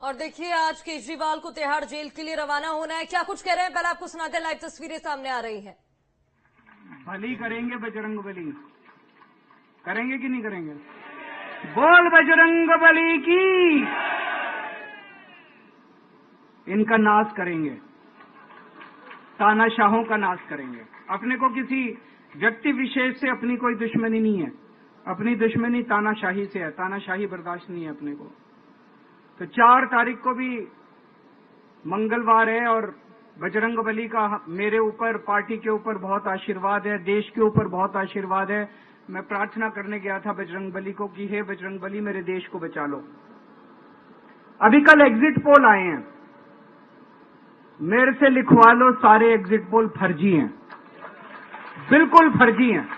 और देखिए आज केजरीवाल को तिहाड़ जेल के लिए रवाना होना है, क्या कुछ कह रहे हैं पहले आपको सुनाते हैं। लाइव तस्वीरें सामने आ रही हैं। भली करेंगे बजरंग बली, करेंगे कि नहीं करेंगे? बोल बजरंग बली की। इनका नाश करेंगे, तानाशाहों का नाश करेंगे। अपने को किसी व्यक्ति विशेष से अपनी कोई दुश्मनी नहीं है, अपनी दुश्मनी तानाशाही से है। तानाशाही बर्दाश्त नहीं है अपने को। तो 4 तारीख को भी मंगलवार है और बजरंग बली का मेरे ऊपर, पार्टी के ऊपर बहुत आशीर्वाद है, देश के ऊपर बहुत आशीर्वाद है। मैं प्रार्थना करने गया था बजरंग बली को कि हे बजरंग बली मेरे देश को बचा लो। अभी कल एग्जिट पोल आए हैं, मेरे से लिखवा लो, सारे एग्जिट पोल फर्जी हैं, बिल्कुल फर्जी हैं।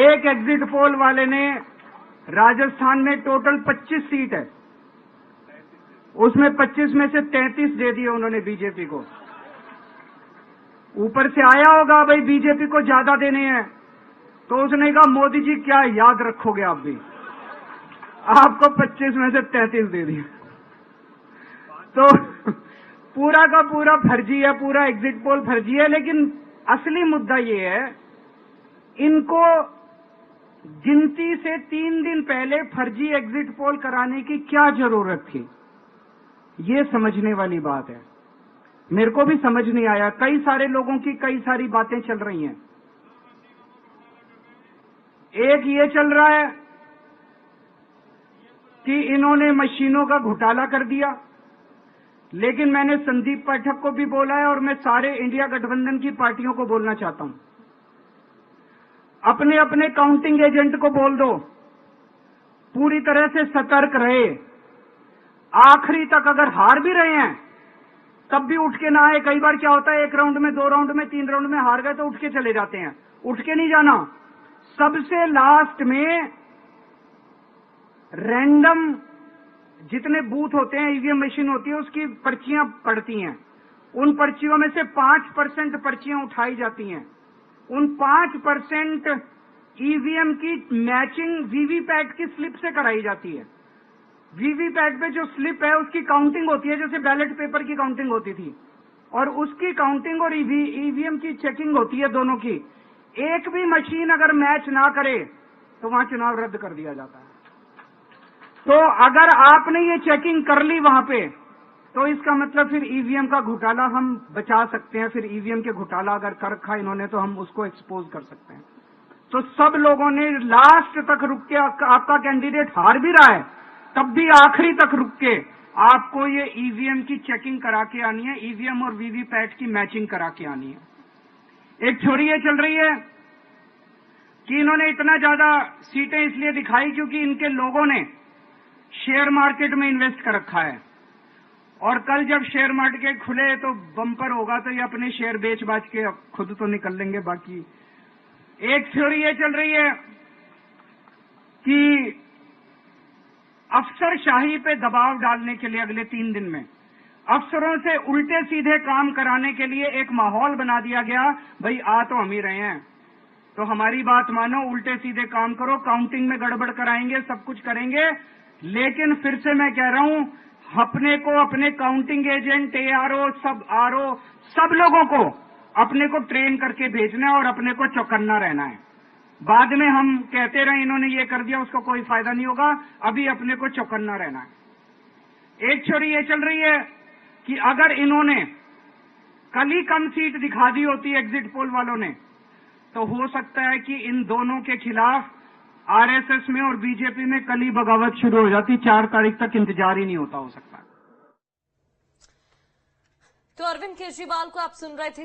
एक एग्जिट पोल वाले ने राजस्थान में टोटल 25 सीट है, उसमें 25 में से 33 दे दिए उन्होंने बीजेपी को। ऊपर से आया होगा भाई बीजेपी को ज्यादा देने हैं, तो उसने कहा मोदी जी क्या याद रखोगे आप भी, आपको 25 में से 33 दे दिए। तो पूरा का पूरा फर्जी है, पूरा एग्जिट पोल फर्जी है। लेकिन असली मुद्दा ये है, इनको गिनती से 3 दिन पहले फर्जी एग्जिट पोल कराने की क्या जरूरत थी, ये समझने वाली बात है। मेरे को भी समझ नहीं आया। कई सारे लोगों की कई सारी बातें चल रही हैं। एक ये चल रहा है कि इन्होंने मशीनों का घोटाला कर दिया, लेकिन मैंने संदीप पाठक को भी बोला है और मैं सारे इंडिया गठबंधन की पार्टियों को बोलना चाहता हूं, अपने अपने काउंटिंग एजेंट को बोल दो पूरी तरह से सतर्क रहे। आखिरी तक अगर हार भी रहे हैं तब भी उठ के ना आए। कई बार क्या होता है, 1 राउंड में, 2 राउंड में, 3 राउंड में हार गए तो उठ के चले जाते हैं। उठ के नहीं जाना, सबसे लास्ट में रैंडम जितने बूथ होते हैं, ईवीएम मशीन होती है, उसकी पर्चियां पड़ती हैं। उन पर्चियों में से 5% पर्चियां उठाई जाती हैं। उन 5% ईवीएम की मैचिंग वीवीपैट की स्लिप से कराई जाती है। वीवीपैट पे जो स्लिप है उसकी काउंटिंग होती है, जैसे बैलेट पेपर की काउंटिंग होती थी, और उसकी काउंटिंग और ईवीएम की चेकिंग होती है दोनों की। एक भी मशीन अगर मैच ना करे तो वहां चुनाव रद्द कर दिया जाता है। तो अगर आपने ये चेकिंग कर ली वहां पे, तो इसका मतलब फिर ईवीएम का घोटाला हम बचा सकते हैं। फिर ईवीएम के घोटाला अगर कर रखा इन्होंने तो हम उसको एक्सपोज कर सकते हैं। तो सब लोगों ने लास्ट तक रुक के, आपका कैंडिडेट हार भी रहा है तब भी आखिरी तक रुक के आपको ये ईवीएम की चेकिंग करा के आनी है, ईवीएम और वीवीपैट की मैचिंग करा के आनी है। एक थ्योरी ये चल रही है कि इन्होंने इतना ज्यादा सीटें इसलिए दिखाई क्योंकि इनके लोगों ने शेयर मार्केट में इन्वेस्ट कर रखा है, और कल जब शेयर मार्केट खुले तो बम्पर होगा तो ये अपने शेयर बेच बाच के खुद तो निकल लेंगे। बाकी एक थ्योरी ये चल रही है कि अफसरशाही पे दबाव डालने के लिए अगले 3 दिन में अफसरों से उल्टे सीधे काम कराने के लिए एक माहौल बना दिया गया। भाई आ तो हम ही रहे हैं, तो हमारी बात मानो, उल्टे सीधे काम करो, काउंटिंग में गड़बड़ कराएंगे, सब कुछ करेंगे। लेकिन फिर से मैं कह रहा हूं, अपने को, अपने काउंटिंग एजेंट, एआरओ, सब आरओ, सब लोगों को अपने को ट्रेन करके भेजना है और अपने को चौकन्ना रहना है। बाद में हम कहते रहे इन्होंने ये कर दिया, उसका कोई फायदा नहीं होगा। अभी अपने को चौकन्ना रहना है। एक छोरी ये चल रही है कि अगर इन्होंने कल ही कम सीट दिखा दी होती एग्जिट पोल वालों ने, तो हो सकता है कि इन दोनों के खिलाफ आरएसएस में और बीजेपी में कल ही बगावत शुरू हो जाती। 4 तारीख तक इंतजार ही नहीं होता हो सकता। तो अरविंद केजरीवाल को आप सुन रहे थे।